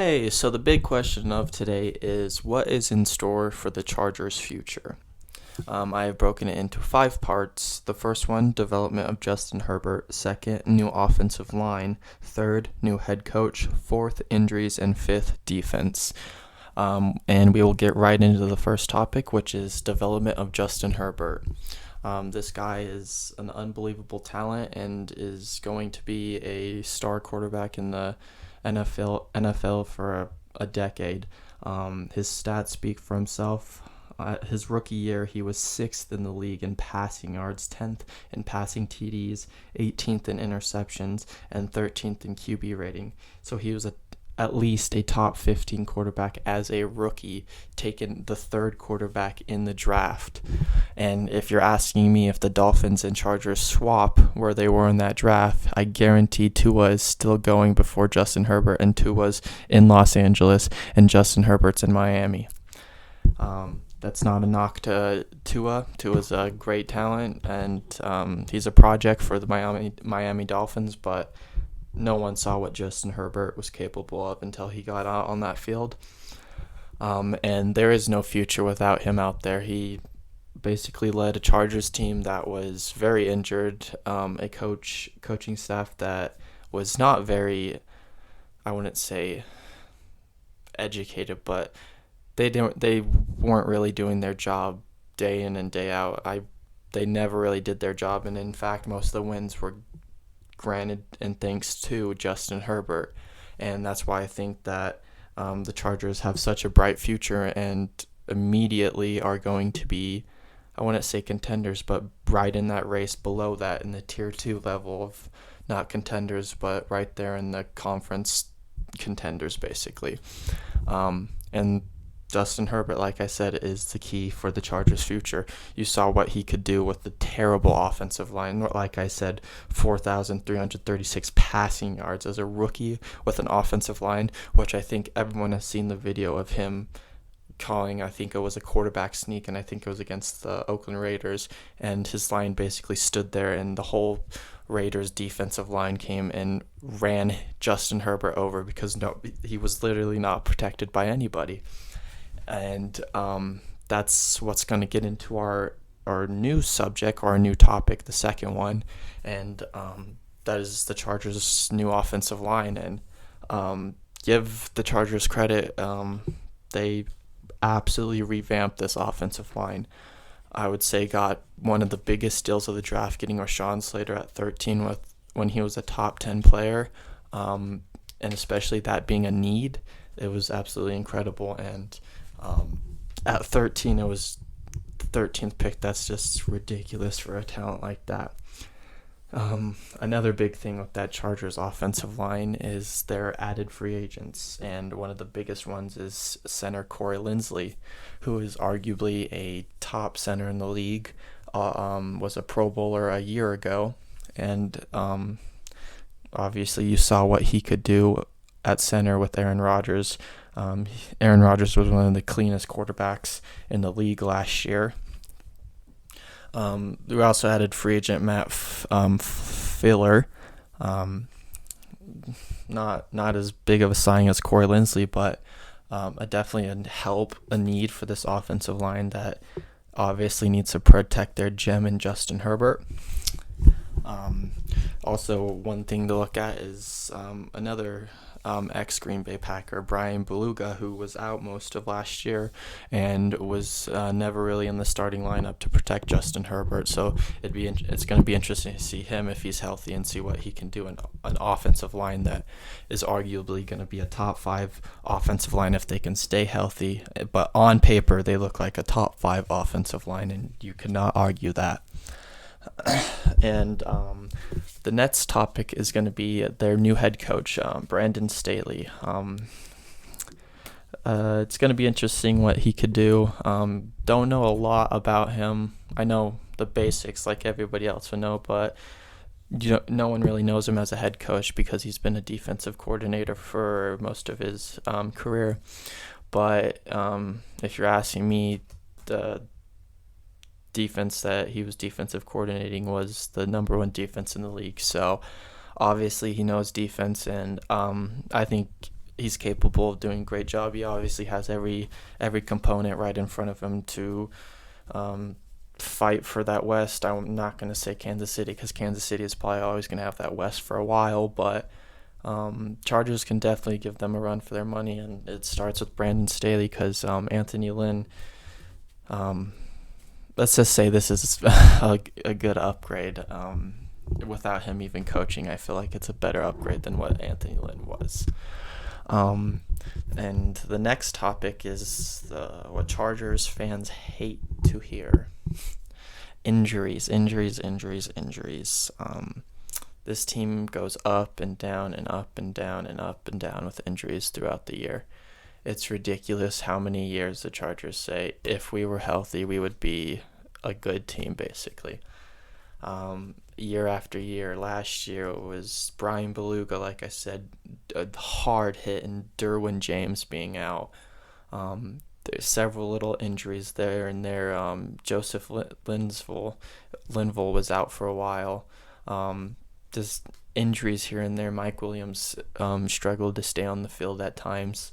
Hey, so the big question of today is what is in store for the Chargers' future? I have broken it into five parts. The first one, development of Justin Herbert. Second, new offensive line. Third, new head coach. Fourth, injuries. And fifth, defense. And we will get right into the first topic, which is development of Justin Herbert. This guy is an unbelievable talent and is going to be a star quarterback in the NFL for a decade. His stats speak for himself. His rookie year, he was sixth in the league in passing yards, 10th in passing TDs, 18th in interceptions, and 13th in QB rating. So he was at least a top 15 quarterback as a rookie, taken the third quarterback in the draft. And if you're asking me if the Dolphins and Chargers swap where they were in that draft, I guarantee Tua is still going before Justin Herbert, and Tua's in Los Angeles and Justin Herbert's in Miami. That's not a knock to Tua. Tua's a great talent, and he's a project for the Miami Dolphins, but no one saw what Justin Herbert was capable of until he got out on that field. And there is no future without him out there. He basically led a Chargers team that was very injured, a coaching staff that was not very, I wouldn't say educated, but they weren't really doing their job day in and day out. They never really did their job, and in fact, most of the wins were granted and thanks to Justin Herbert. And that's why I think that the Chargers have such a bright future and immediately are going to be, I wouldn't say contenders, but right in that race below that, in the tier 2 level of not contenders, but right there in the conference contenders, basically. And Justin Herbert, like I said, is the key for the Chargers' future. You saw what he could do with the terrible offensive line. Like I said, 4,336 passing yards as a rookie with an offensive line, which I think everyone has seen the video of him calling. I think it was a quarterback sneak, and I think it was against the Oakland Raiders, and his line basically stood there, and the whole Raiders defensive line came and ran Justin Herbert over because he was literally not protected by anybody. And that's what's going to get into our new subject, or our new topic, the second one, and that is the Chargers' new offensive line. And give the Chargers credit, they absolutely revamped this offensive line. I would say got one of the biggest steals of the draft, getting Rashawn Slater at 13 when he was a top 10 player, and especially that being a need. It was absolutely incredible. And at 13, it was the 13th pick. That's just ridiculous for a talent like that. Another big thing with that Chargers offensive line is their added free agents, and one of the biggest ones is center Corey Linsley, who is arguably a top center in the league, was a Pro Bowler a year ago, and obviously you saw what he could do at center with Aaron Rodgers. Aaron Rodgers was one of the cleanest quarterbacks in the league last year. We also added free agent Matt Filler. Not as big of a signing as Corey Linsley, but definitely a need for this offensive line that obviously needs to protect their gem in Justin Herbert. Also, one thing to look at is another ex-Green Bay Packer, Brian Beluga, who was out most of last year and was never really in the starting lineup to protect Justin Herbert. So it's going to be interesting to see him if he's healthy and see what he can do in an offensive line that is arguably going to be a top 5 offensive line if they can stay healthy. But on paper, they look like a top 5 offensive line, and you cannot argue that. And the next topic is going to be their new head coach, Brandon Staley. It's going to be interesting what he could do. Don't know a lot about him. I know the basics like everybody else would know, but no one really knows him as a head coach because he's been a defensive coordinator for most of his career. But if you're asking me, the defense that he was defensive coordinating was the number 1 defense in the league. So obviously he knows defense, and I think he's capable of doing a great job. He obviously has every component right in front of him to fight for that West. I'm not going to say Kansas City because Kansas City is probably always going to have that West for a while, but Chargers can definitely give them a run for their money, and it starts with Brandon Staley because Anthony Lynn. Let's just say this is a good upgrade. Without him even coaching, I feel like it's a better upgrade than what Anthony Lynn was. And the next topic is what Chargers fans hate to hear. Injuries. This team goes up and down and up and down and up and down with injuries throughout the year. It's ridiculous how many years the Chargers say, if we were healthy, we would be a good team, basically. Year after year. Last year it was Brian Beluga, like I said, a hard hit, and Derwin James being out. There's several little injuries there and there. Joseph Linville was out for a while. Just injuries here and there. Mike Williams struggled to stay on the field at times.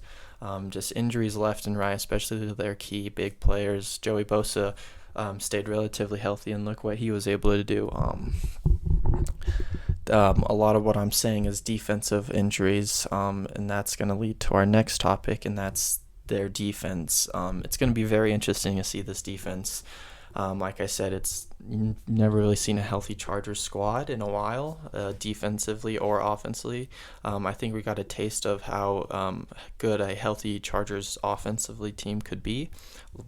Just injuries left and right, especially to their key big players. Joey Bosa stayed relatively healthy, and look what he was able to do. A lot of what I'm saying is defensive injuries, and that's going to lead to our next topic, and that's their defense. It's going to be very interesting to see this defense. Like I said, it's never really seen a healthy Chargers squad in a while, defensively or offensively. I think we got a taste of how good a healthy Chargers offensively team could be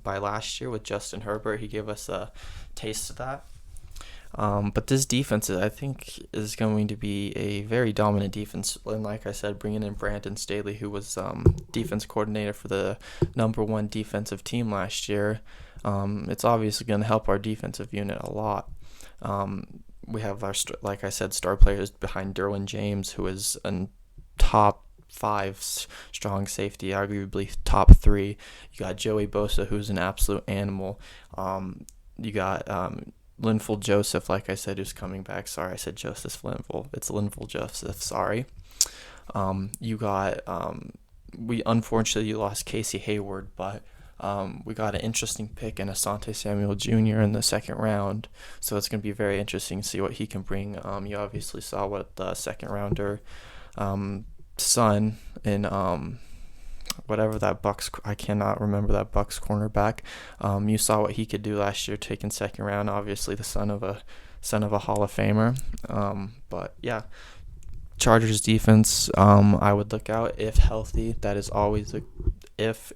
by last year with Justin Herbert. He gave us a taste of that. But this defense, I think, is going to be a very dominant defense. And like I said, bringing in Brandon Staley, who was defense coordinator for the number one defensive team last year, it's obviously going to help our defensive unit a lot. We have our, like I said, star players behind Derwin James, who is a top 5 strong safety, arguably top 3. You got Joey Bosa, who's an absolute animal. You got Linval Joseph, like I said, who's coming back. Sorry, I said Joseph Linval. It's Linval Joseph, sorry. You got, we unfortunately lost Casey Hayward, but we got an interesting pick in Asante Samuel Jr. in the second round, so it's going to be very interesting to see what he can bring. You obviously saw what the second rounder son in whatever that Bucks, I cannot remember that Bucks cornerback. You saw what he could do last year, taking second round. Obviously, the son of a Hall of Famer. But yeah, Chargers defense. I would look out if healthy. That is always a if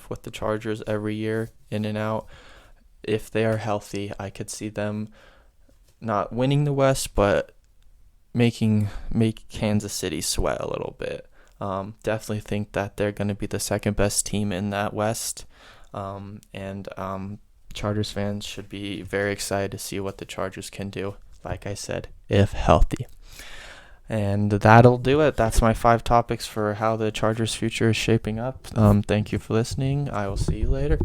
with the Chargers every year, in and out. If they are healthy, I could see them not winning the West, but make Kansas City sweat a little bit. Definitely think that they're going to be the second best team in that West. And Chargers fans should be very excited to see what the Chargers can do, like I said, if healthy. And that'll do it. That's my 5 topics for how the Chargers' future is shaping up. Thank you for listening. I will see you later.